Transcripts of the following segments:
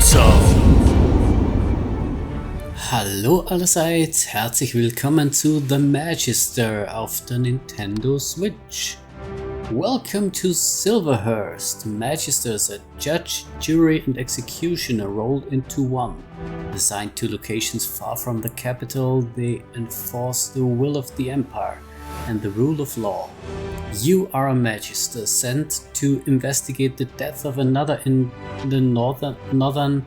So. Hallo allerseits, herzlich willkommen zu The Magister auf der Nintendo Switch. Welcome to Silverhurst. Magisters, a judge, jury and executioner rolled into one. Assigned to locations far from the capital, they enforce the will of the Empire and the rule of law. You are a Magister sent to investigate the death of another in the northern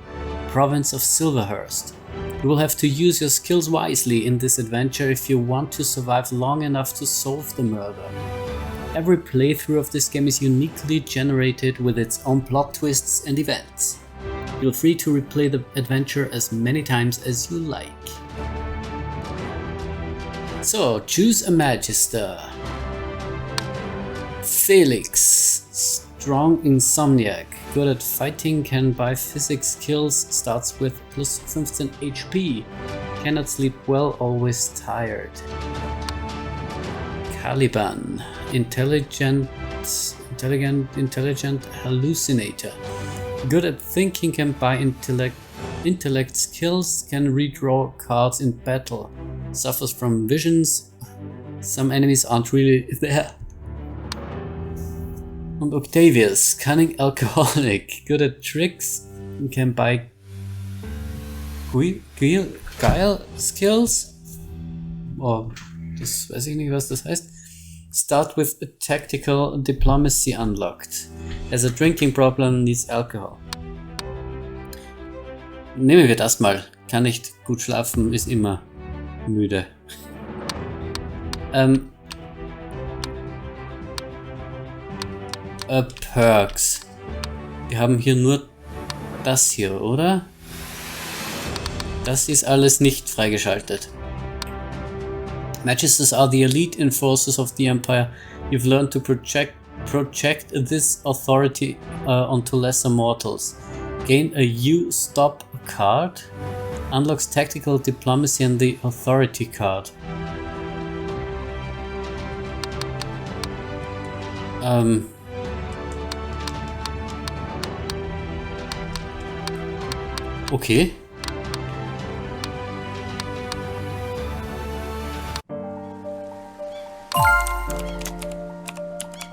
province of Silverhurst. You will have to use your skills wisely in this adventure if you want to survive long enough to solve the murder. Every playthrough of this game is uniquely generated with its own plot twists and events. Feel free to replay the adventure as many times as you like. So, choose a Magister. Felix, strong insomniac, good at fighting, can buy physics skills, starts with plus 15 HP, cannot sleep well, always tired. Caliban, intelligent hallucinator, good at thinking, can buy intellect skills, can redraw cards in battle, suffers from visions, some enemies aren't really there. Und Octavius, cunning alcoholic, good at tricks, can buy guile skills, das weiß ich nicht, was das heißt. Start with a tactical diplomacy unlocked. Has a drinking problem, needs alcohol. Nehmen wir das mal. Kann nicht gut schlafen, ist immer müde. Perks. Wir haben hier nur das hier, oder? Das ist alles nicht freigeschaltet. Magisters are the elite enforcers of the Empire. You've learned to project this authority onto lesser mortals. Gain a You-Stop card. Unlocks tactical diplomacy and the authority card. Okay.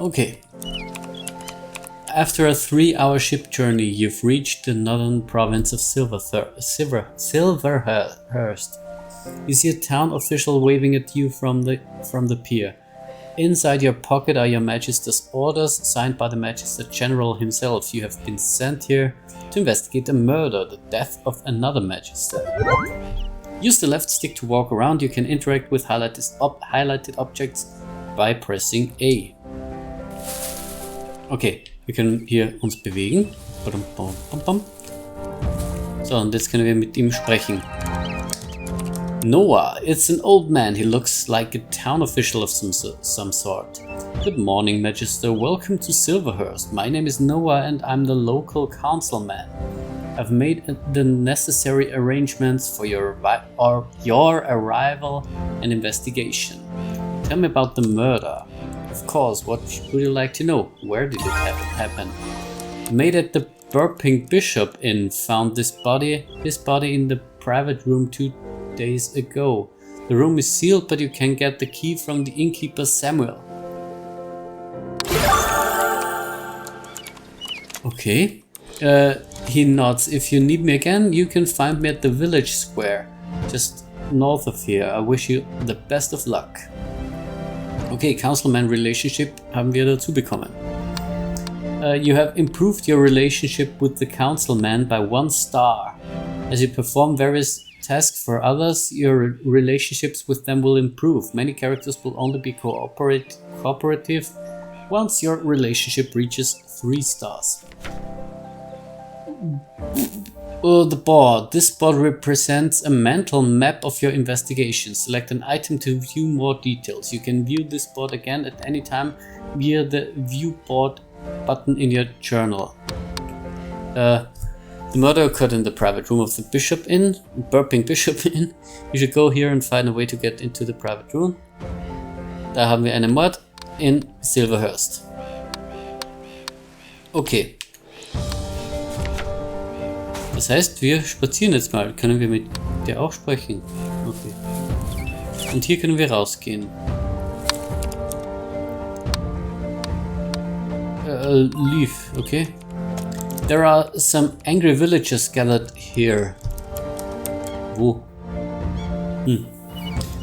Okay. After a 3-hour ship journey, you've reached the northern province of Silverhurst. You see a town official waving at you from the pier. Inside your pocket are your Magister's orders, signed by the Magister General himself. You have been sent here to investigate a murder, the death of another Magister. Use the left stick to walk around. You can interact with highlighted objects by pressing A. Okay, wir können hier uns bewegen. So, und jetzt können wir mit ihm sprechen. Noah, it's an old man. He looks like a town official of some sort. Good morning, Magister. Welcome to Silverhurst. My name is Noah and I'm the local councilman. I've made the necessary arrangements for your arrival and investigation. Tell me about the murder. Of course, what would you like to know? Where did it happen? Made at the Burping Bishop Inn. Found his body in the private room 2 days ago. The room is sealed, but you can get the key from the innkeeper Samuel. Okay. He nods. If you need me again, you can find me at the village square, just north of here. I wish you the best of luck. Okay, Councilman Relationship haben wir dazu bekommen. You have improved your relationship with the Councilman by 1 star. As you perform various tasks for others, your relationships with them will improve. Many characters will only be cooperative once your relationship reaches 3 stars. The board. This board represents a mental map of your investigation. Select an item to view more details. You can view this board again at any time via the View Board button in your journal. The murder occurred in the private room of the Bishop Inn, Burping Bishop Inn. You should go here and find a way to get into the private room. Da haben wir einen Mord in Silverhurst. Okay. Das heißt, wir spazieren jetzt mal. Können wir mit der auch sprechen? Okay. Und hier können wir rausgehen. Leave, okay. There are some angry villagers gathered here. Wo?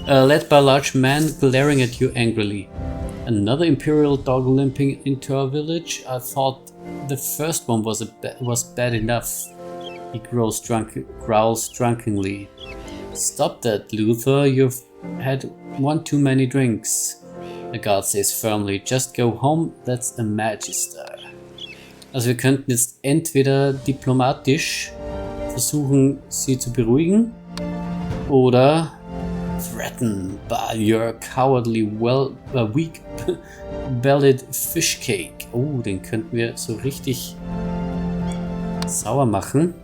Led by a large man glaring at you angrily. Another imperial dog limping into our village? I thought the first one was bad enough. He growls drunkenly. Stop that, Luther. You've had one too many drinks. The guard says firmly. Just go home. That's a Magister. Also wir könnten jetzt entweder diplomatisch versuchen, sie zu beruhigen, oder threaten by your cowardly, weak-bellied fish cake. Oh, den könnten wir so richtig sauer machen.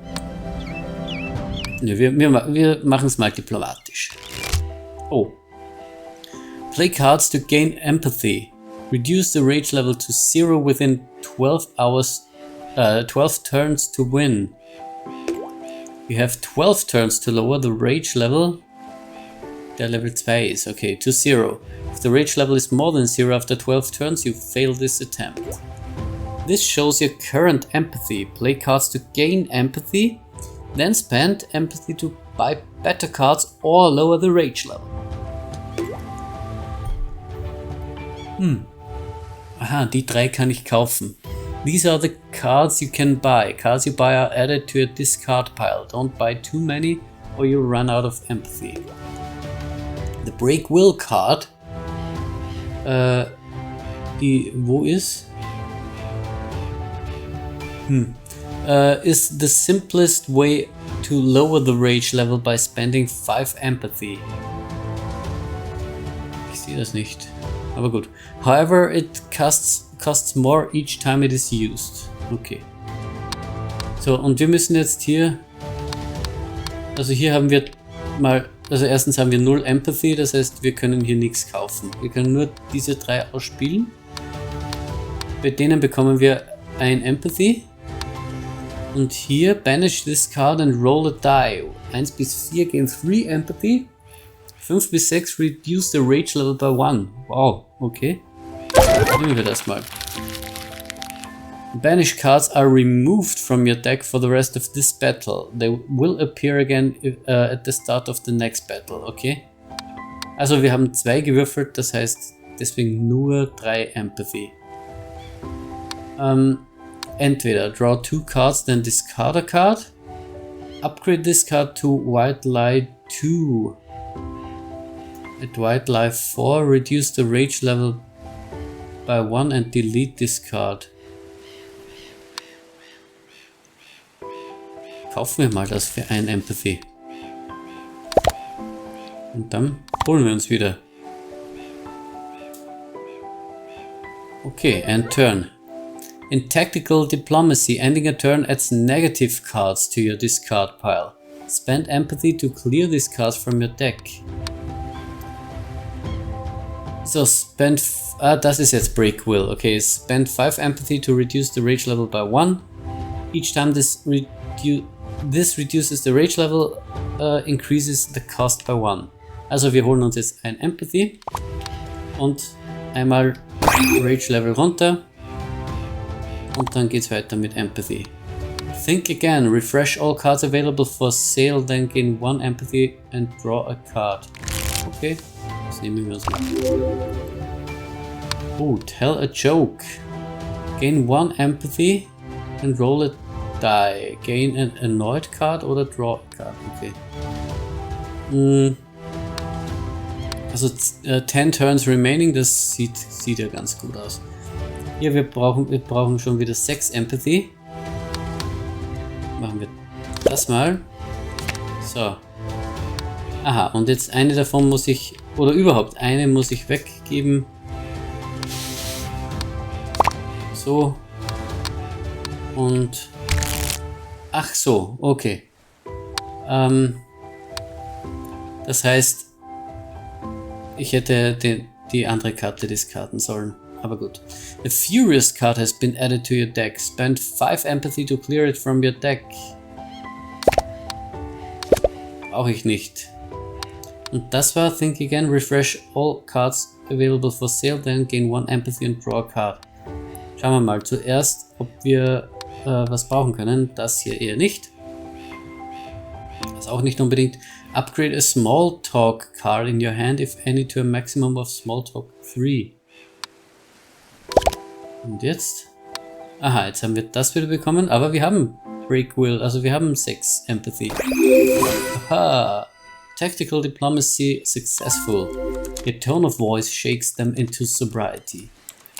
Ne, wir machen es mal diplomatisch. Oh. Play cards to gain empathy. Reduce the rage level to 0 within 12 turns to win. You have 12 turns to lower the rage level. Der Level 2 ist, okay, to 0. If the rage level is more than 0 after 12 turns, you fail this attempt. This shows your current empathy. Play cards to gain empathy, then spend empathy to buy better cards or lower the rage level. Aha, die 3 kann ich kaufen. These are the cards you can buy. Cards you buy are added to your discard pile. Don't buy too many or you run out of empathy. The Break Will card. Die, wo ist? Is the simplest way to lower the rage level by spending 5 empathy. Ich sehe das nicht. Aber gut. However, it costs more each time it is used. Okay. So, und wir müssen jetzt hier... Also hier haben wir mal... Also erstens haben wir 0 Empathy, das heißt, wir können hier nichts kaufen. Wir können nur diese 3 ausspielen. Bei denen bekommen wir 1 Empathy. Und hier, banish this card and roll a die. 1 bis 4 gain 3 Empathy. 5 bis 6 reduce the rage level by 1. Wow, okay. Nehmen wir das mal. Banish cards are removed from your deck for the rest of this battle. They will appear again at the start of the next battle, okay? Also wir haben 2 gewürfelt, das heißt deswegen nur 3 Empathy. Entweder draw 2 cards, then discard a card. Upgrade this card to White Lie 2. At White Lie 4, reduce the rage level by 1 and delete this card. Kaufen wir mal das für 1 Empathy. Und dann holen wir uns wieder. Okay, end turn. In Tactical Diplomacy, ending a turn adds negative cards to your discard pile. Spend empathy to clear these cards from your deck. So, das ist jetzt Break Will. Okay, spend 5 empathy to reduce the rage level by 1. Each time this reduces the rage level, increases the cost by 1. Also wir holen uns jetzt ein Empathy und einmal Rage Level runter und dann geht's weiter mit Empathy. Think again, refresh all cards available for sale, then gain 1 Empathy and draw a card. Okay, das nehmen wir uns mal. Oh, tell a joke. Gain 1 Empathy and roll a die. Gain an annoyed card oder draw a card. Okay. Also 10 Turns remaining, das sieht ja ganz gut aus. Hier, wir brauchen schon wieder 6 Empathy. Machen wir das mal. So. Aha, und jetzt eine davon muss ich, oder überhaupt eine muss ich weggeben. So. Und... Ach so, okay. Das heißt, ich hätte die andere Karte discarden sollen. Aber gut. A Furious card has been added to your deck. Spend 5 empathy to clear it from your deck. Brauche ich nicht. Und das war Think Again. Refresh all cards available for sale, then gain 1 Empathy and draw a card. Schauen wir mal zuerst, ob wir was brauchen können. Das hier eher nicht. Das auch nicht unbedingt. Upgrade a small talk card in your hand, if any, to a maximum of small talk 3. Und jetzt? Aha, jetzt haben wir das wieder bekommen, aber wir haben Break Will, also wir haben 6 Empathy. Aha! Tactical Diplomacy successful. Your tone of voice shakes them into sobriety.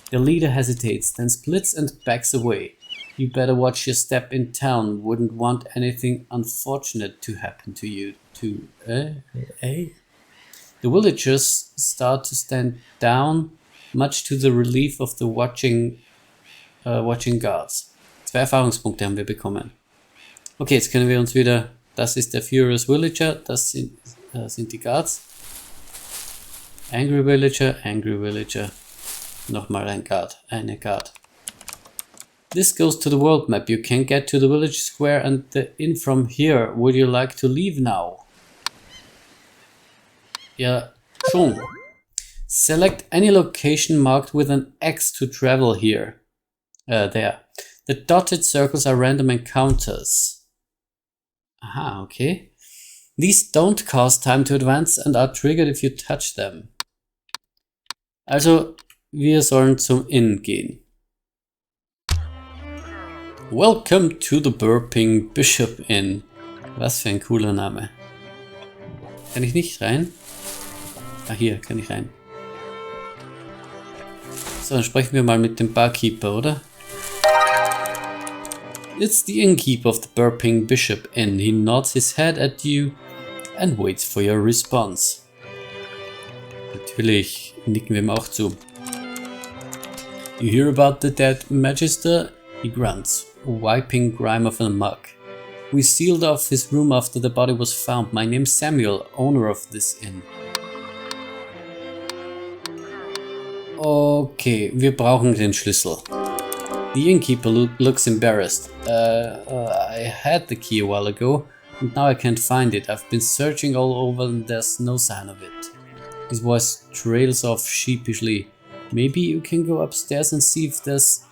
The leader hesitates, then splits and backs away. You better watch your step in town. Wouldn't want anything unfortunate to happen to you. The villagers start to stand down, much to the relief of the watching guards. 2 Erfahrungspunkte haben wir bekommen. Okay, jetzt können wir uns wieder... Das ist der Furious Villager, das sind die Guards. Angry Villager. Nochmal ein Guard, eine Guard. This goes to the world map. You can get to the village square and the inn from here. Would you like to leave now? Ja, schon. Select any location marked with an X to travel here. There. The dotted circles are random encounters. Aha, okay. These don't cost time to advance and are triggered if you touch them. Also, wir sollen zum Inn gehen. Welcome to the Burping Bishop Inn. Was für ein cooler Name. Kann ich nicht rein? Ah, hier kann ich rein. So, dann sprechen wir mal mit dem Barkeeper, oder? It's the innkeeper of the Burping Bishop Inn. He nods his head at you and waits for your response. Natürlich nicken wir ihm auch zu. You hear about the dead Magister? He grunts, wiping grime off a mug. We sealed off his room after the body was found. My name's Samuel, owner of this inn. Okay, wir brauchen den Schlüssel. The innkeeper looks embarrassed. I had the key a while ago, and now I can't find it. I've been searching all over and there's no sign of it. His voice trails off sheepishly. Maybe you can go upstairs and see if there's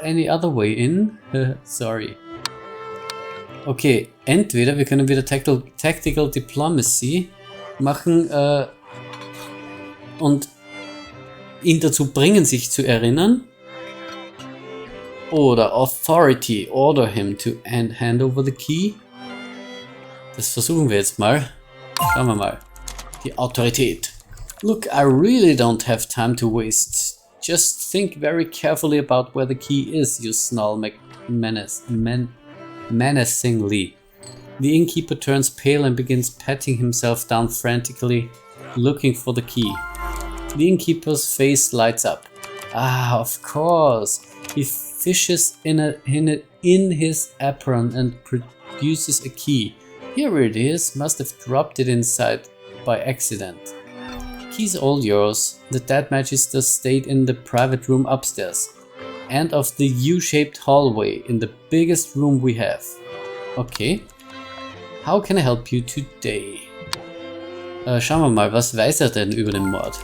any other way in? Sorry. Okay, entweder wir können wieder Tactical Diplomacy machen und ihn dazu bringen, sich zu erinnern. Oder Authority, order him to hand over the key. Das versuchen wir jetzt mal. Schauen wir mal. Die Autorität. Look, I really don't have time to waste. Just think very carefully about where the key is, you snarl menacingly. The innkeeper turns pale and begins patting himself down frantically, looking for the key. The innkeeper's face lights up. Ah, of course. He fishes in his apron and produces a key. Here it is. Must have dropped it inside by accident. Key's all yours. The dead Magister stayed in the private room upstairs, and of the U-shaped hallway in the biggest room we have. Okay. How can I help you today? Schauen wir mal, was weiß er denn über den Mord?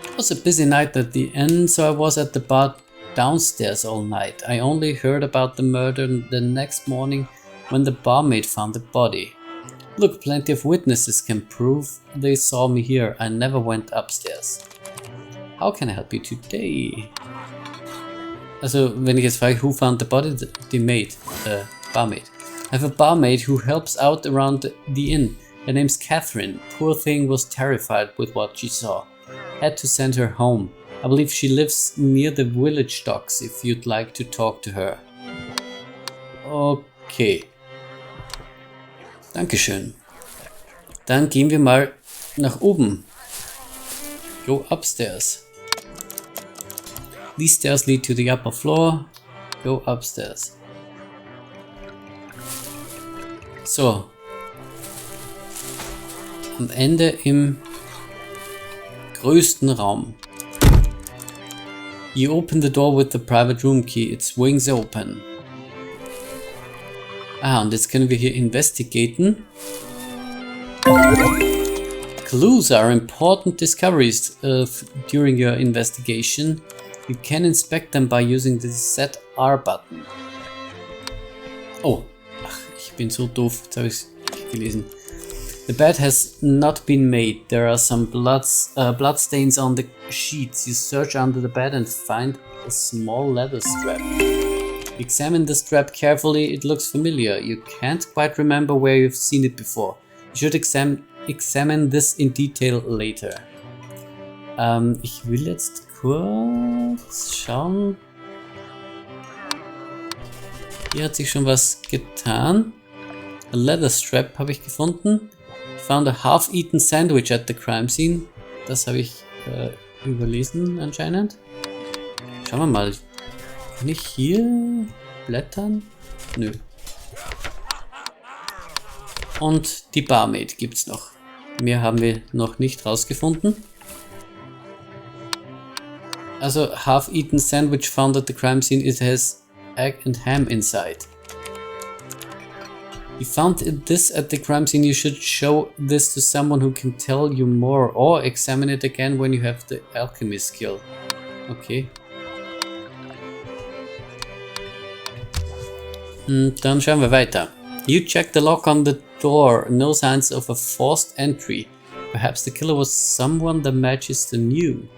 It was a busy night at the inn, so I was at the bar downstairs all night. I only heard about the murder the next morning when the barmaid found the body. Look, plenty of witnesses can prove they saw me here. I never went upstairs. How can I help you today? Also, wenn ich jetzt frage, who found the body? The maid, barmaid. I have a barmaid who helps out around the inn. Her name's Catherine. Poor thing was terrified with what she saw. Had to send her home. I believe she lives near the village docks if you'd like to talk to her. Okay. Dankeschön. Dann gehen wir mal nach oben. Go upstairs. These stairs lead to the upper floor. Go upstairs. So. Am Ende im größten Raum. You open the door with the private room key. It swings open. Ah, und jetzt können wir hier investigaten. Clues are important discoveries during your investigation. You can inspect them by using the Set R button. Oh, ach, ich bin so doof, jetzt habe ich es gelesen. The bed has not been made. There are some bloodstains on the sheets. You search under the bed and find a small leather strap. Examine the strap carefully. It looks familiar. You can't quite remember where you've seen it before. You should examine this in detail later. Ich will jetzt kurz schauen. Hier hat sich schon was getan. A leather strap habe ich gefunden. Found a half-eaten sandwich at the crime scene. Das habe ich überlesen anscheinend. Schauen wir mal. Kann ich hier blättern? Nö. Und die Barmaid gibt's noch. Mehr haben wir noch nicht rausgefunden. Also, half-eaten sandwich found at the crime scene. It has egg and ham inside. You found this at the crime scene. You should show this to someone who can tell you more, or examine it again when you have the alchemy skill. Okay. Dann schauen wir weiter. You check the lock on the door. No signs of a forced entry. Perhaps the killer was someone the Magister knew.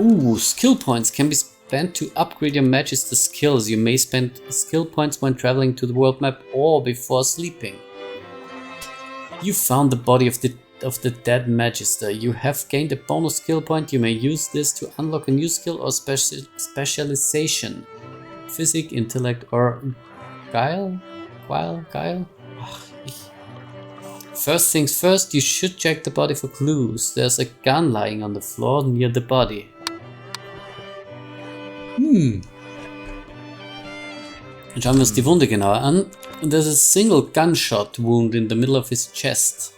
Ooh, skill points can be spent to upgrade your Magister skills. You may spend skill points when traveling to the world map or before sleeping. You found the body of the dead Magister. You have gained a bonus skill point. You may use this to unlock a new skill or specialization. Physic, intellect or guile? Guile? First things first, you should check the body for clues. There's a gun lying on the floor near the body. Dann schauen wir uns die Wunde genauer an. There's a single gunshot wound in the middle of his chest.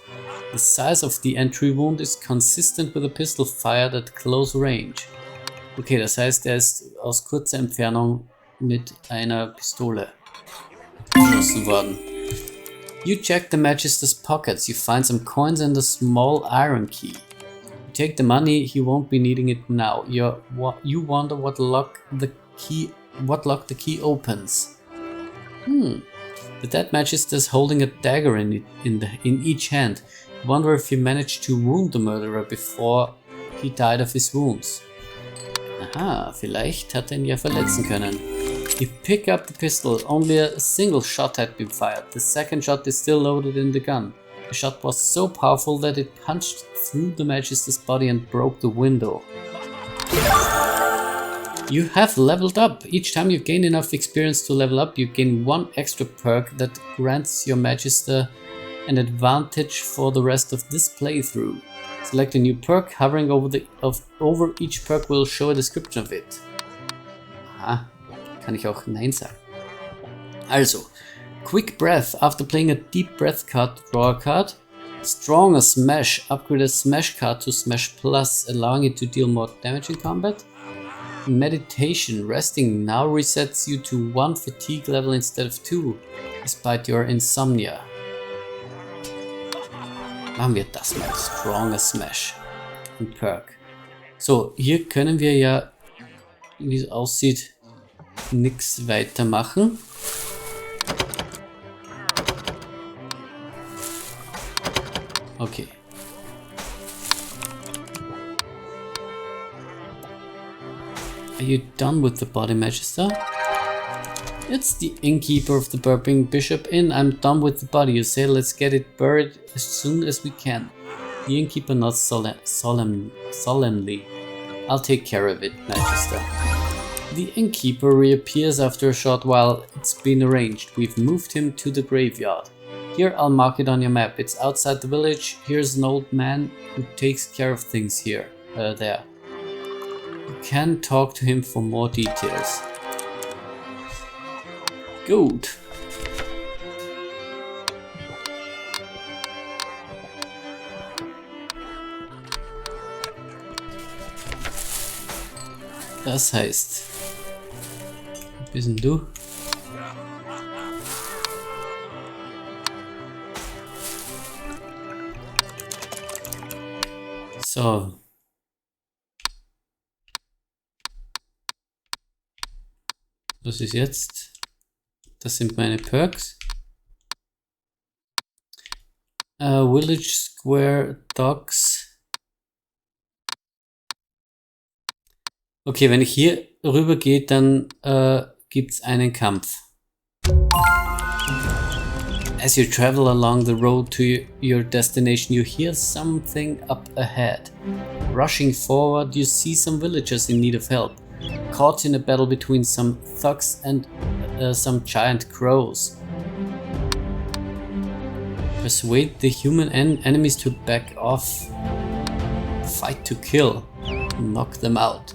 The size of the entry wound is consistent with a pistol fired at close range. Okay, das heißt, er ist aus kurzer Entfernung mit einer Pistole geschossen worden. You check the Magister's pockets. You find some coins and a small iron key. You take the money. He won't be needing it now. You wonder what lock the key opens. The dead Magister is holding a dagger in each hand. You wonder if he managed to wound the murderer before he died of his wounds. Aha, vielleicht hat er ihn ja verletzen können. You pick up the pistol. Only a single shot had been fired. The second shot is still loaded in the gun. The shot was so powerful that it punched through the Magister's body and broke the window. You have leveled up. Each time you gain enough experience to level up, you gain one extra perk that grants your Magister an advantage for the rest of this playthrough. Select a new perk. Hovering over each perk will show a description of it. Aha. Kann ich auch Nein sagen. Also, Quick Breath. After playing a Deep Breath card, draw a card. Stronger Smash. Upgrade a Smash card to Smash Plus, allowing it to deal more damage in combat. Meditation. Resting now resets you to 1 fatigue level instead of 2, despite your insomnia. Machen wir das mal. Stronger Smash. Ein Perk. So, hier können wir ja, wie es aussieht, nichts weitermachen. Okay. Are you done with the body, Magister? It's the innkeeper of the Burping Bishop Inn. I'm done with the body. You say let's get it buried as soon as we can. The innkeeper nods solemnly. I'll take care of it, Magister. The innkeeper reappears after a short while. It's been arranged. We've moved him to the graveyard. Here, I'll mark it on your map. It's outside the village. Here's an old man who takes care of things there. You can talk to him for more details. Gut. Das heißt, wo bist denn du? So. Was ist jetzt? Das sind meine Perks. Village Square Docks. Okay, wenn ich hier rüber gehe, dann gibt es einen Kampf. As you travel along the road to your destination, you hear something up ahead. Rushing forward, you see some villagers in need of help, caught in a battle between some thugs and some giant crows. Persuade the human enemies to back off. Fight to kill. Knock them out.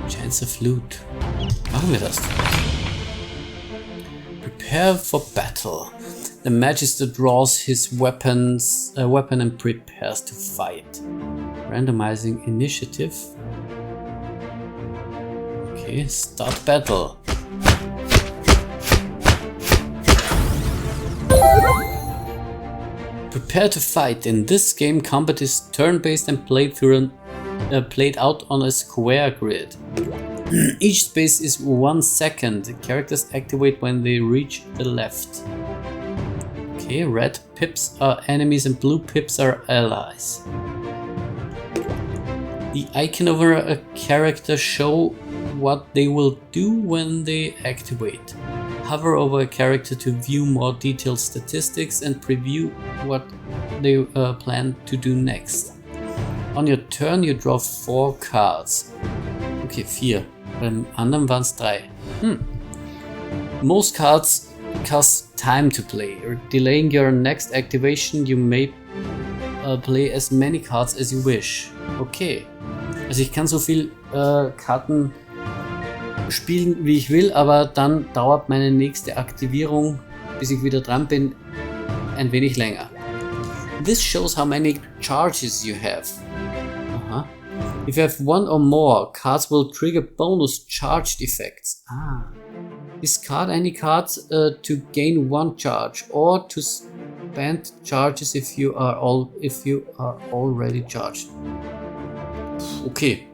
Chance of loot. Machen wir das. Prepare for battle. The Magister draws his weapon and prepares to fight. Randomizing initiative. Okay, start battle. Prepare to fight. In this game, combat is turn-based and played out on a square grid. Each space is 1 second. The characters activate when they reach the left. Okay, red pips are enemies and blue pips are allies. The icon over a character show what they will do when they activate. Hover over a character to view more detailed statistics and preview what they plan to do next. On your turn you draw 4 cards. Okay, 4. Beim anderen waren es 3. Most cards cost time to play. Delaying your next activation, you may play as many cards as you wish. Okay. Also ich kann so viel Karten spielen, wie ich will, aber dann dauert meine nächste Aktivierung, bis ich wieder dran bin, ein wenig länger. This shows how many charges you have. Aha. If you have 1 or more, cards will trigger bonus charged effects. Discard any card to gain 1 charge or to spend charges if you are already charged. Okay.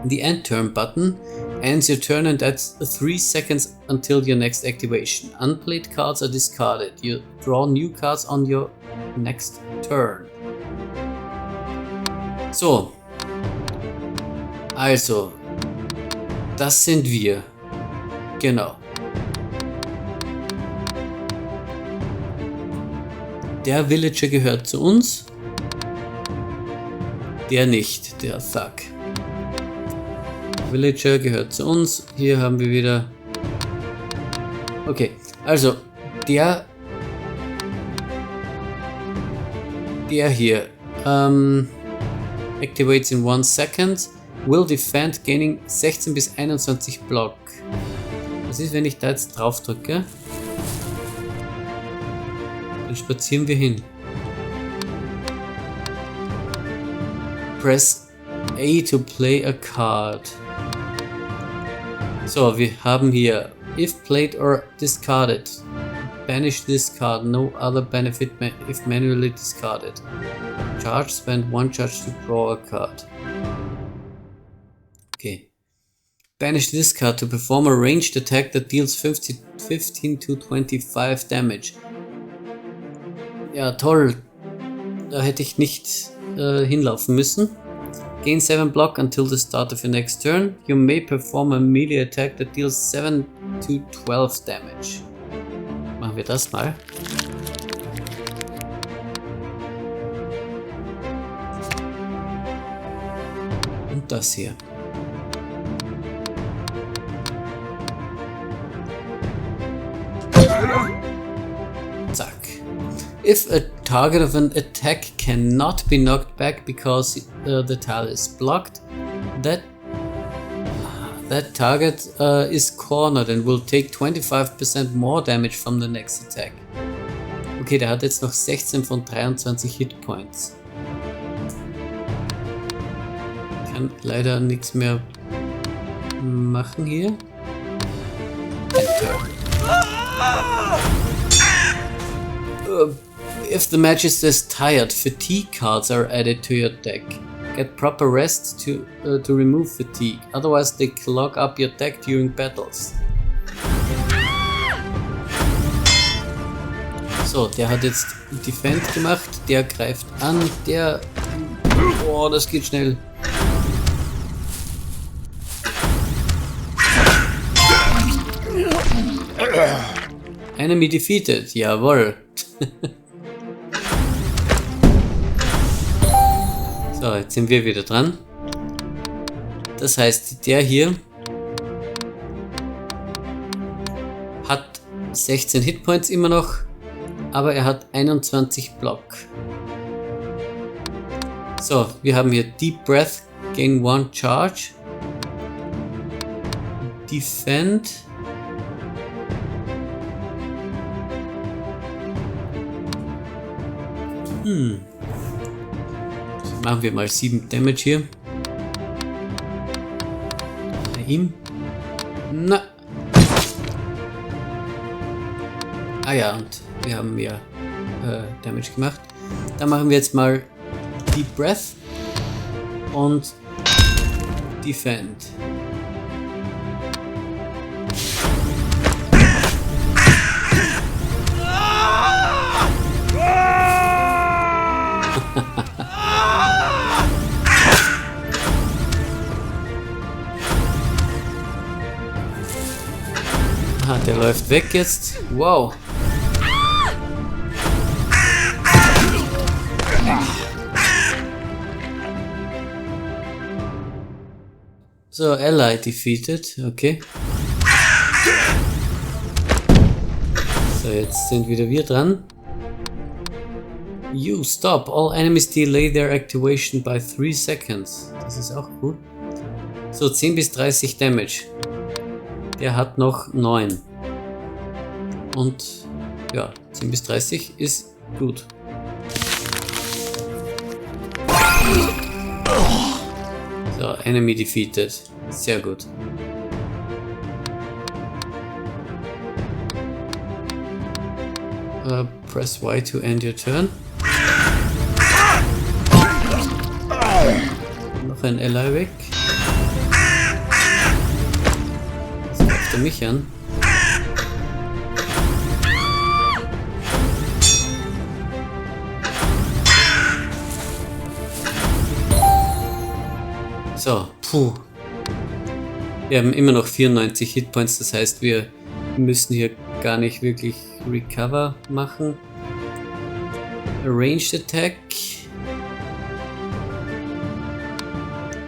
The end turn button ends your turn and adds 3 seconds until your next activation. Unplayed cards are discarded. You draw new cards on your next turn. So. Also. Das sind wir. Genau. Der Villager gehört zu uns. Der nicht, der Thug. Villager gehört zu uns. Hier haben wir wieder... Okay, also der hier activates in 1 second, will defend, gaining 16 bis 21 Block. Was ist, wenn ich da jetzt drauf drücke? Dann spazieren wir hin. Press A to play a card. So, wir haben hier if played or discarded. Banish this card, no other benefit if manually discarded. Charge, spend 1 charge to draw a card. Okay. Banish this card to perform a ranged attack that deals 15 to 25 damage. Ja, toll. Da hätte ich nicht hinlaufen müssen. Gain 7 block until the start of your next turn. You may perform a melee attack that deals 7 to 12 damage. Machen wir das mal. Und das hier. Zack. If a target of an attack cannot be knocked back because the tile is blocked, that target is cornered and will take 25% more damage from the next attack. Okay, der hat jetzt noch 16 von 23 Hitpoints. Kann leider nichts mehr machen hier. Enter. If the Magister is tired, fatigue cards are added to your deck. Get proper rest to remove fatigue, otherwise they clog up your deck during battles. So, der hat jetzt Defend gemacht, der greift an, der... Oh, das geht schnell. Enemy defeated, jawohl. So, jetzt sind wir wieder dran. Das heißt, der hier hat 16 Hitpoints immer noch, aber er hat 21 Block. So, wir haben hier Deep Breath, gain 1 Charge. Defend. Machen wir mal 7 Damage hier. Bei ihm. Na. Ah ja, und wir haben ja Damage gemacht. Dann machen wir jetzt mal Deep Breath und Defend. Aha, der läuft weg jetzt. Wow. So, Ally defeated. Okay. So, jetzt sind wieder wir dran. You stop. All enemies delay their activation by 3 seconds. Das ist auch cool. So, 10 bis 30 Damage. Der hat noch 9. Und ja, 10 bis 30 ist gut. So, Enemy defeated. Sehr gut. Press Y to end your turn. Noch ein Ally weg. Jetzt greift er mich an. So, puh. Wir haben immer noch 94 Hitpoints, das heißt, wir müssen hier gar nicht wirklich Recover machen. Ranged Attack.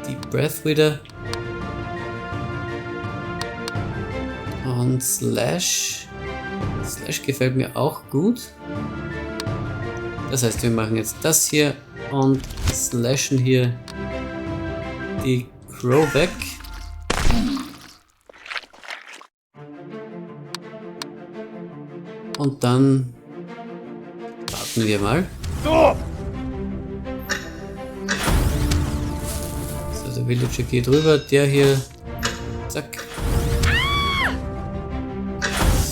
Deep Breath wieder. Und Slash. Slash gefällt mir auch gut. Das heißt, wir machen jetzt das hier und slashen hier die Crow weg. Und dann warten wir mal. So, der Villager geht rüber, der hier. Zack.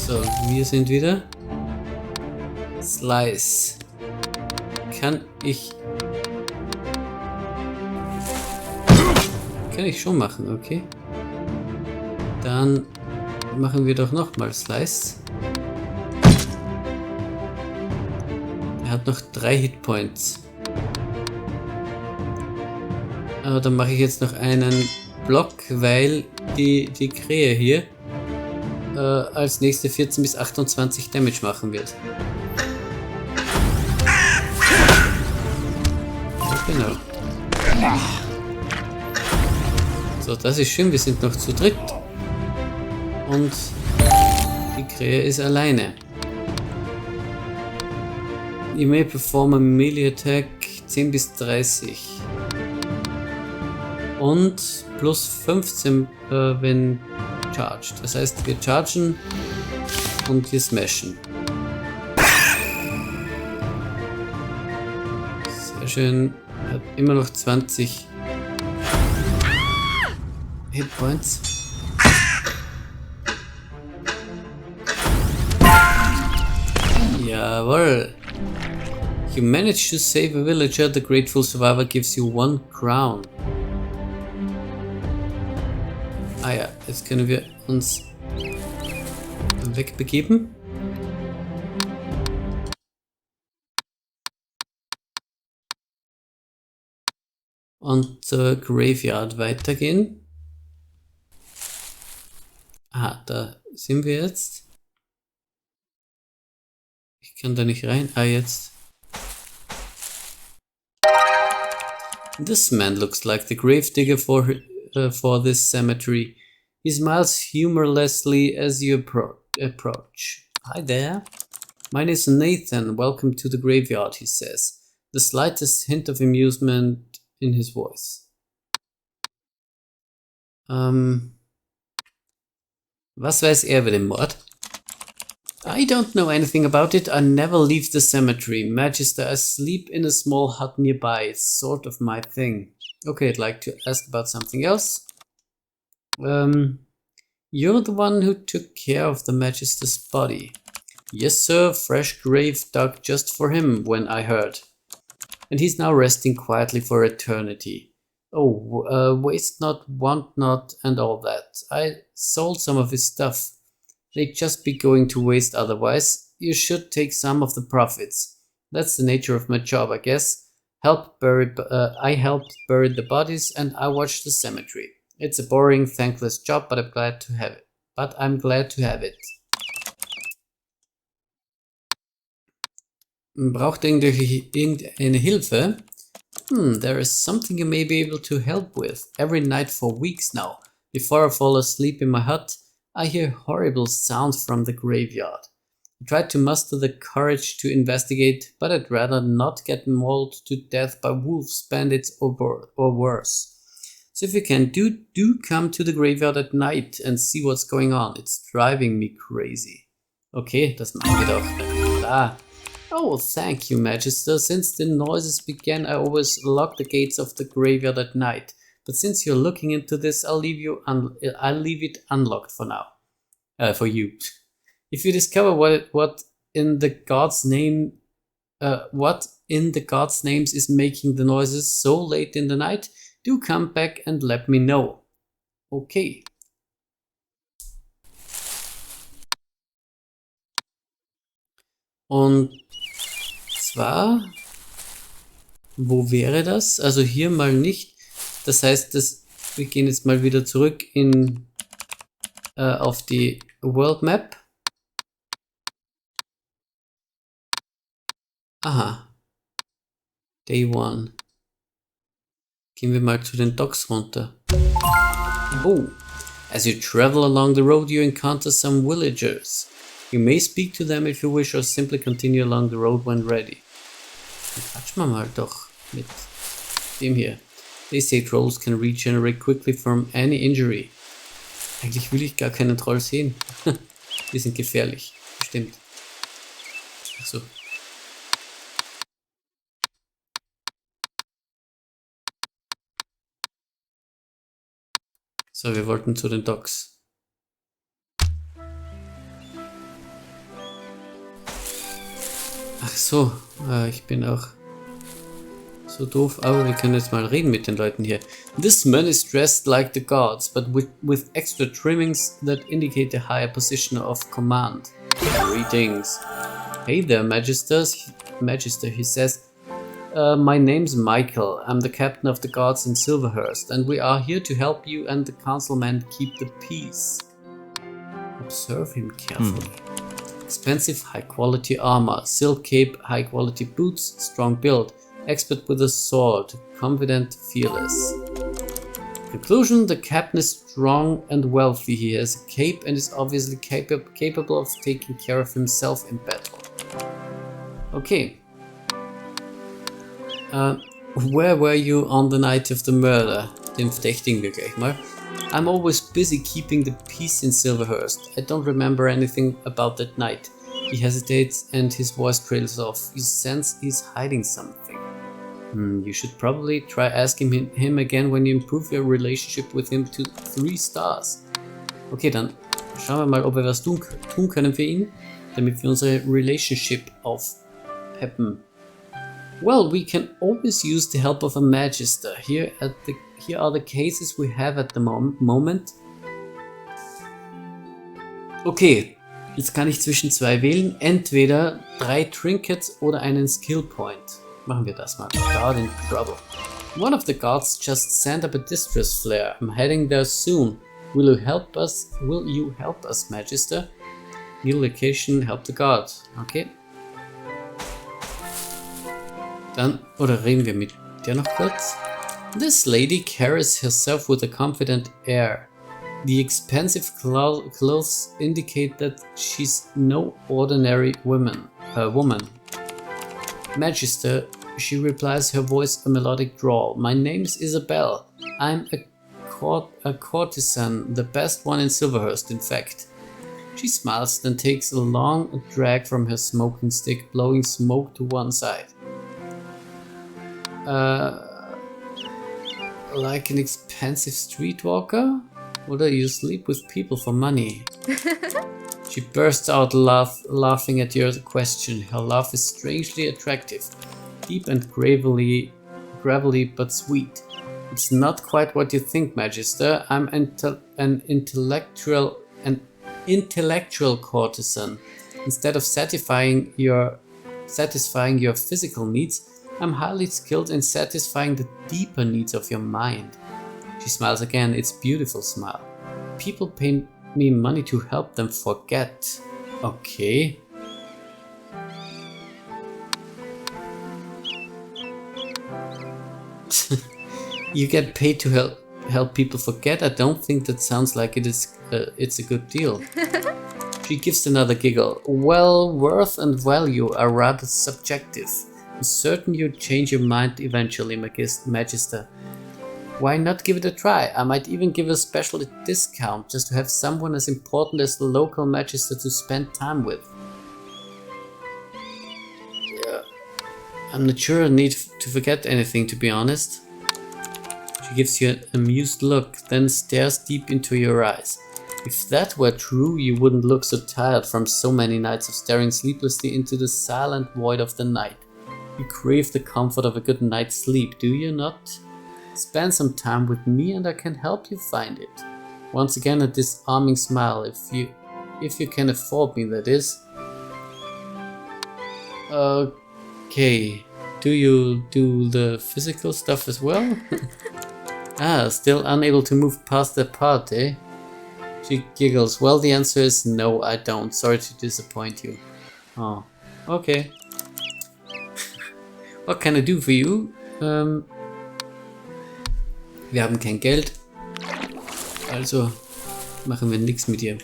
So, wir sind wieder. Slice. Kann ich schon machen, okay. Dann machen wir doch nochmal Slice. Er hat noch 3 Hitpoints. Aber dann mache ich jetzt noch einen Block, weil die Krähe hier als nächste 14 bis 28 Damage machen wird. Ja, genau. So, das ist schön, wir sind noch zu dritt. Und die Krähe ist alleine. You may perform a melee attack 10 bis 30. Und plus 15, wenn charged. Das heißt, wir chargen und wir smashen. Sehr schön. Hat immer noch 20 Hitpoints. Jawohl. You managed to save a villager. The grateful survivor gives you 1 crown. Ah ja, jetzt können wir uns wegbegeben. Und zur Graveyard weitergehen. Ah, da sind wir jetzt. Ich kann da nicht rein. Ah, jetzt. This man looks like the gravedigger for this cemetery. He smiles humorlessly as you approach. Hi there. My name is Nathan. Welcome to the graveyard, he says. The slightest hint of amusement in his voice. Was weiß er über den Mord? I don't know anything about it. I never leave the cemetery. Magister, I sleep in a small hut nearby. It's sort of my thing. Okay, I'd like to ask about something else. You're the one who took care of the Magister's body. Yes, sir. Fresh grave dug just for him, when I heard. And he's now resting quietly for eternity. Oh, waste not, want not, and all that. I sold some of his stuff. They'd just be going to waste otherwise. You should take some of the profits. That's the nature of my job, I guess. I helped bury the bodies and I watched the cemetery. It's a boring, thankless job, but I'm glad to have it. Braucht irgendeine Hilfe? There is something you may be able to help with. Every night for weeks now, before I fall asleep in my hut, I hear horrible sounds from the graveyard. I tried to muster the courage to investigate, but I'd rather not get mauled to death by wolves, bandits, or worse. So if you can, do come to the graveyard at night and see what's going on. It's driving me crazy. Okay, das machen wir doch. Da. Oh, thank you, Magister. Since the noises began, I always lock the gates of the graveyard at night. But since you're looking into this, I'll leave it unlocked for now. For you. If you discover what in the God's names is making the noises so late in the night, do come back and let me know. Okay. Und zwar, wo wäre das? Also hier mal nicht. Das heißt, wir gehen jetzt mal wieder zurück auf die World Map. Aha. Day 1. Gehen wir mal zu den Docks runter. Oh. As you travel along the road, you encounter some villagers. You may speak to them if you wish or simply continue along the road when ready. Dann quatschen wir mal doch mit dem hier. They say trolls can regenerate quickly from any injury. Eigentlich will ich gar keinen Troll sehen. Die sind gefährlich. Bestimmt. Achso. So, wir wollten zu den Docks. Ach so, ich bin auch so doof, aber wir können jetzt mal reden mit den Leuten hier. This man is dressed like the gods, but with extra trimmings that indicate a higher position of command. Greetings. Hey there, Magister, he says. My name's Michael. I'm the captain of the guards in Silverhurst, and we are here to help you and the councilmen keep the peace. Observe him carefully. Expensive, high-quality armor, silk cape, high-quality boots, strong build, expert with a sword, confident, fearless. Conclusion: the captain is strong and wealthy. He has a cape and is obviously capable of taking care of himself in battle. Okay. Where were you on the night of the murder? Den verdächtigen wir gleich mal. I'm always busy keeping the peace in Silverhurst. I don't remember anything about that night. He hesitates and his voice trails off. You sense he's hiding something. You should probably try asking him again when you improve your relationship with him to 3 stars. Okay, dann schauen wir mal, ob wir was tun können für ihn. damit wir unsere Relationship aufpeppen. Well, we can always use the help of a Magister. Here are the cases we have at the moment. Okay, jetzt kann ich zwischen zwei wählen. Entweder 3 Trinkets oder einen Skill Point. Machen wir das mal. Guard in trouble. One of the guards just sent up a distress flare. I'm heading there soon. Will you help us? Magister? New location, help the guard. Okay. Dann, oder reden wir mit der noch kurz? This lady carries herself with a confident air. The expensive clothes indicate that she's no ordinary woman. Magister, she replies, her voice a melodic drawl. My name's Isabel. I'm a courtesan, the best one in Silverhurst, in fact. She smiles, then takes a long drag from her smoking stick, blowing smoke to one side. Like an expensive streetwalker? Or do you sleep with people for money? She bursts out laughing at your question. Her laugh is strangely attractive, deep and gravelly but sweet. It's not quite what you think, Magister. I'm an intellectual courtesan. Instead of satisfying your physical needs, I'm highly skilled in satisfying the deeper needs of your mind. She smiles again, it's a beautiful smile. People pay me money to help them forget. Okay. You get paid to help people forget? I don't think that sounds like it's a good deal. She gives another giggle. Well, worth and value are rather subjective. I'm certain you'd change your mind eventually, Magister. Why not give it a try? I might even give a special discount just to have someone as important as the local Magister to spend time with. Yeah. I'm not sure I need to forget anything, to be honest. She gives you an amused look, then stares deep into your eyes. If that were true, you wouldn't look so tired from so many nights of staring sleeplessly into the silent void of the night. You crave the comfort of a good night's sleep, do you not? Spend some time with me and I can help you find it. Once again a disarming smile, if you can afford me, that is. Okay, do you do the physical stuff as well? Still unable to move past that part, eh? She giggles. Well, the answer is no, I don't. Sorry to disappoint you. Oh, okay. What can I do for you? Wir haben kein Geld. Also machen wir nichts mit ihr.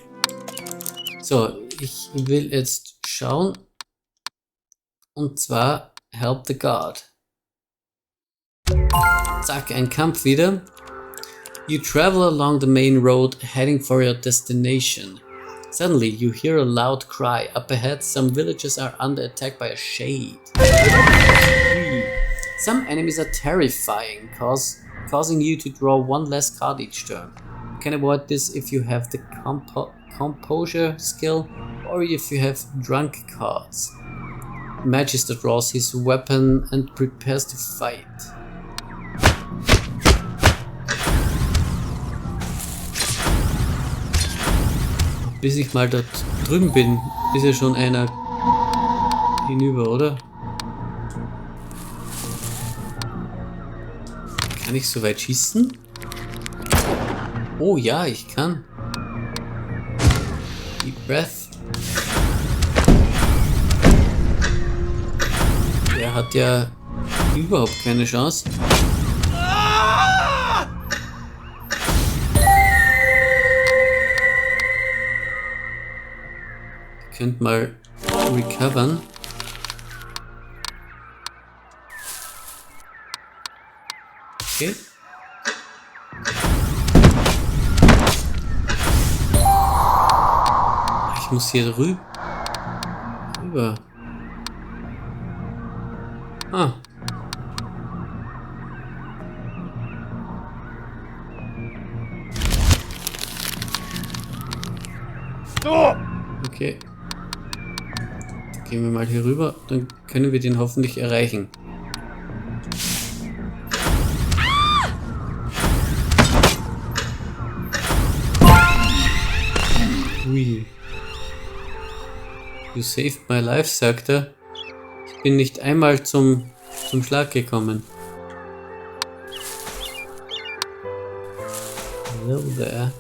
So, ich will jetzt schauen. Und zwar Help the Guard. Zack, ein Kampf wieder. You travel along the main road, heading for your destination. Suddenly, you hear a loud cry. Up ahead, some villagers are under attack by a shade. Some enemies are terrifying, causing you to draw one less card each turn. You can avoid this if you have the composure skill or if you have drunk cards. Magister draws his weapon and prepares to fight. Bis ich mal dort drüben bin, ist ja schon einer hinüber, oder? Kann ich so weit schießen? Oh ja, ich kann. Deep Breath. Der hat ja überhaupt keine Chance. Ihr könnt mal recovern. Okay. Ich muss hier rüber. Ah. Okay. Gehen wir mal hier rüber, dann können wir den hoffentlich erreichen. Ui. You saved my life, sagt er. Ich bin nicht einmal zum Schlag gekommen. Hello there.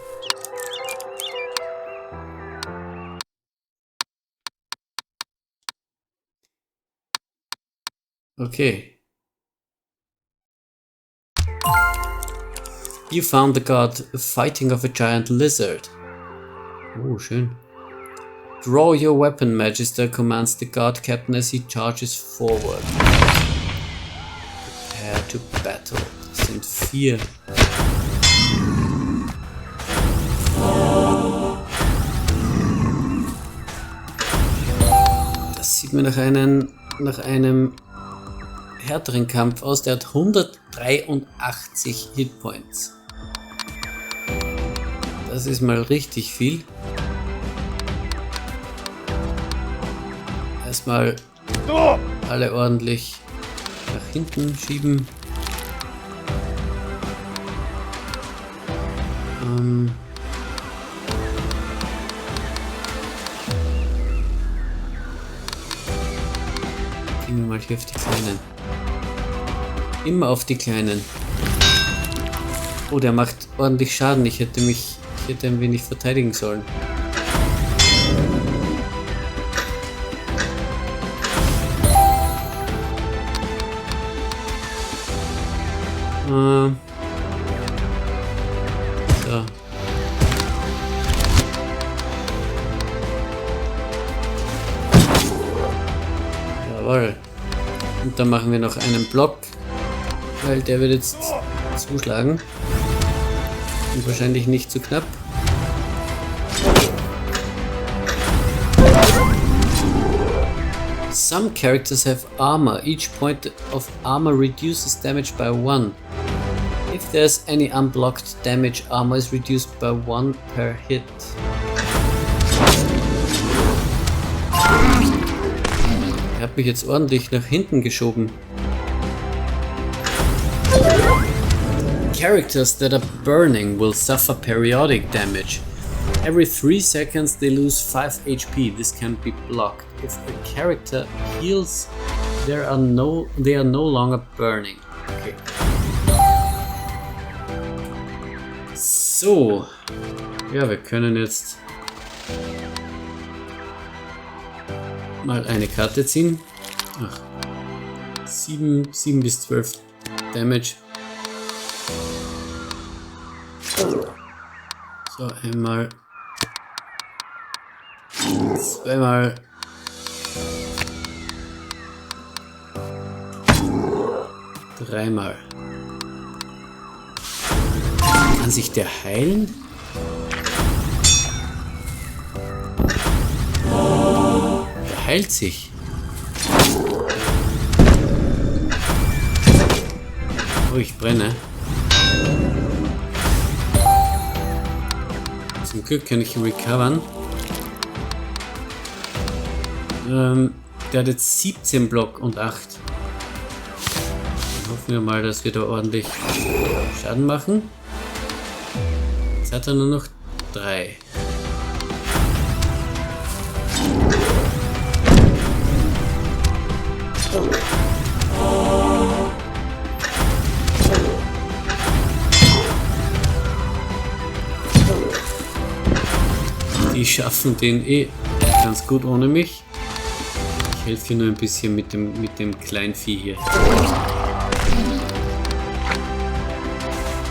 Okay. You found the god fighting of a giant lizard. Oh, schön. Draw your weapon, Magister, commands the guard captain as he charges forward. Prepare to battle. Das sind 4. Das sieht mir nach einem härteren Kampf aus. Der hat 183 Hitpoints. Das ist mal richtig viel. Erstmal alle ordentlich nach hinten schieben. Gehen wir mal hier auf die Kleinen. Immer auf die Kleinen. Oh, der macht ordentlich Schaden. Ich hätte ein wenig verteidigen sollen. So. Jawohl. Und dann machen wir noch einen Block, weil der wird jetzt zuschlagen. Und wahrscheinlich nicht zu knapp. Some characters have armor. Each point of armor reduces damage by 1. If there's any unblocked damage, armor is reduced by 1 per hit. Er hat mich jetzt ordentlich nach hinten geschoben. Characters that are burning will suffer periodic damage. Every 3 seconds they lose 5 HP. This can be blocked. If the character heals, they are no longer burning. Okay. So. Ja, wir können jetzt mal eine Karte ziehen. Ach. 7 bis 12 Damage. So, einmal. Zweimal. Dreimal. Kann sich der heilen? Der heilt sich. Oh, ich brenne. Zum Glück kann ich recovern. Der hat jetzt 17 Block und 8. Dann hoffen wir mal, dass wir da ordentlich Schaden machen. Jetzt hat er nur noch 3. Die schaffen den eh ganz gut ohne mich. Ich helfe hier nur ein bisschen mit dem Kleinvieh hier.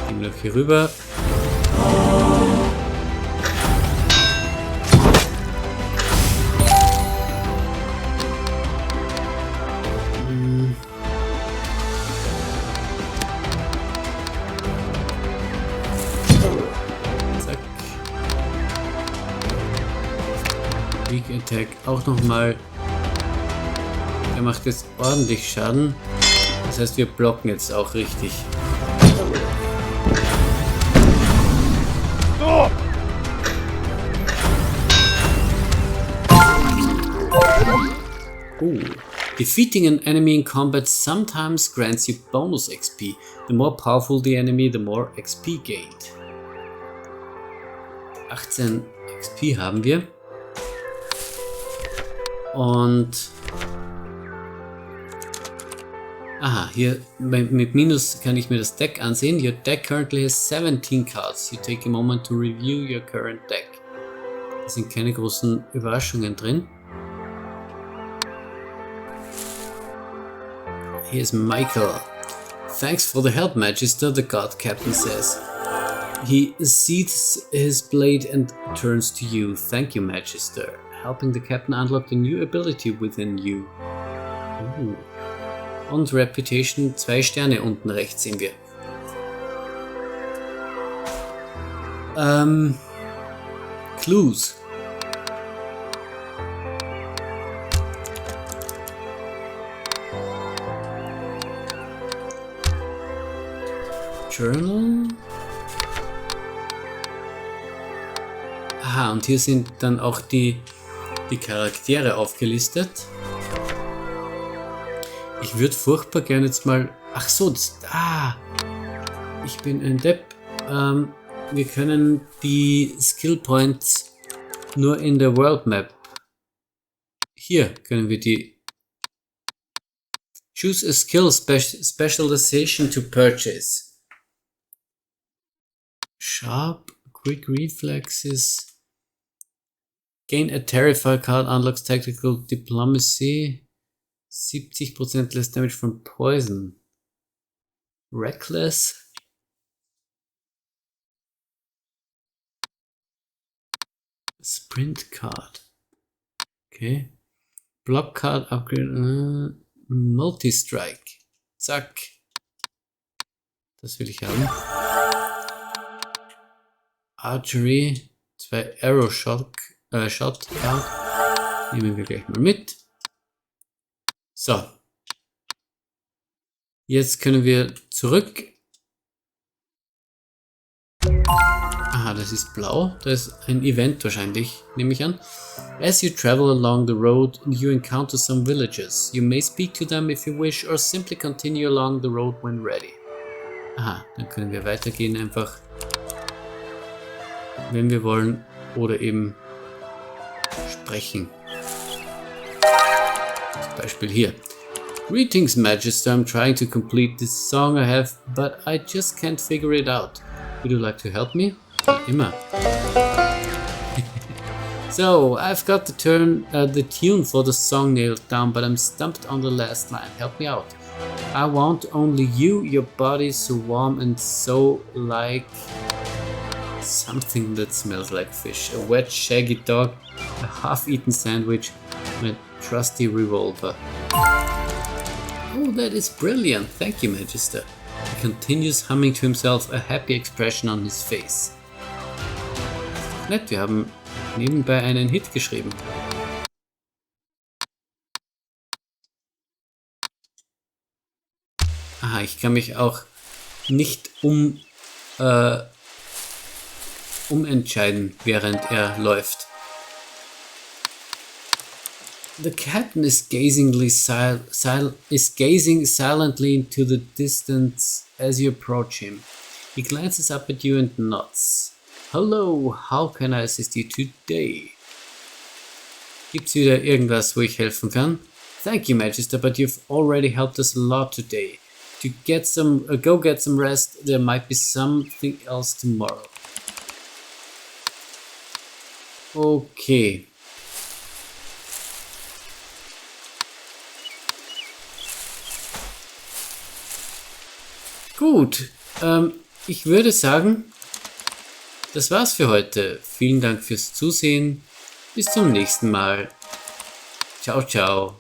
Gehen wir noch hier rüber. Weak Attack auch nochmal. Er macht jetzt ordentlich Schaden. Das heißt, wir blocken jetzt auch richtig. Oh. Defeating an enemy in combat sometimes grants you bonus XP. The more powerful the enemy, the more XP gained. 18 XP haben wir. Und aha, hier mit Minus kann ich mir das Deck ansehen. Your deck currently has 17 cards. You take a moment to review your current deck. Da sind keine großen Überraschungen drin. Here's Michael. Thanks for the help, Magister, the guard captain says. He seats his blade and turns to you. Thank you, Magister. Helping the captain unlock a new ability within you. Und Reputation 2 Sterne unten rechts sehen wir. Clues. Journal. Aha, und hier sind dann auch die Charaktere aufgelistet. Ich würde furchtbar gerne jetzt mal... Ach so, ich bin ein Depp. Wir können die Skill Points nur in der World Map. Hier können wir die... Choose a skill specialization to purchase. Sharp, quick reflexes. Gain a Terrify card, unlocks tactical diplomacy. 70% less damage from poison. Reckless. Sprint card. Okay. Block card upgrade. Multi-Strike. Zack. Das will ich haben. Archery. 2 Arrow Shot Card. Nehmen wir gleich mal mit. So. Jetzt können wir zurück. Aha, das ist blau. Da ist ein Event wahrscheinlich, nehme ich an. As you travel along the road, you encounter some villagers. You may speak to them if you wish or simply continue along the road when ready. Aha, dann können wir weitergehen einfach, wenn wir wollen, oder eben sprechen. Zum Beispiel hier. Greetings, Magister. I'm trying to complete this song I have, but I just can't figure it out. Would you like to help me? Immer. So, I've got the tune for the song nailed down, but I'm stumped on the last line. Help me out. I want only you, your body so warm and so like something that smells like fish. A wet, shaggy dog, a half-eaten sandwich, and a trusty revolver. Oh, that is brilliant. Thank you, Magister. He continues humming to himself, a happy expression on his face. Nett, wir haben nebenbei einen Hit geschrieben. Aha, ich kann mich auch nicht umentscheiden, während er läuft. The captain is gazing silently into the distance as you approach him. He glances up at you and nods. Hello, how can I assist you today? Gibt's wieder irgendwas, wo ich helfen kann? Thank you, Magister, but you've already helped us a lot today. To get some, go get some rest. There might be something else tomorrow. Okay. Gut, ich würde sagen, das war's für heute. Vielen Dank fürs Zusehen. Bis zum nächsten Mal. Ciao, ciao.